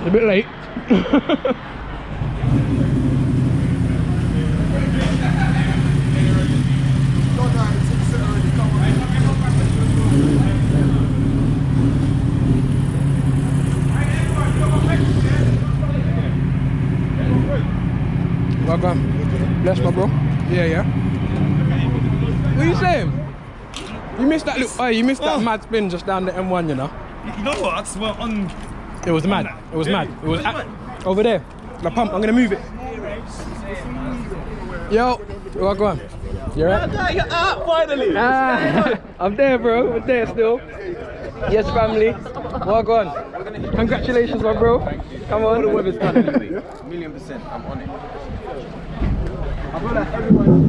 A bit late. Welcome. Bless my bro. Yeah. What are you saying? You missed that look. Oh, you missed that mad spin just down the M1, you know? You know what? I swear on. It was mad. It was mad. It was over there. The pump. I'm gonna move it. Yo, welcome. You alright? You're out finally. I'm there, bro. I'm there still. Yes, family. Welcome. Congratulations, my bro. Come on. The weather's done anyway. 1,000,000%. I'm on it. I feel like everyone.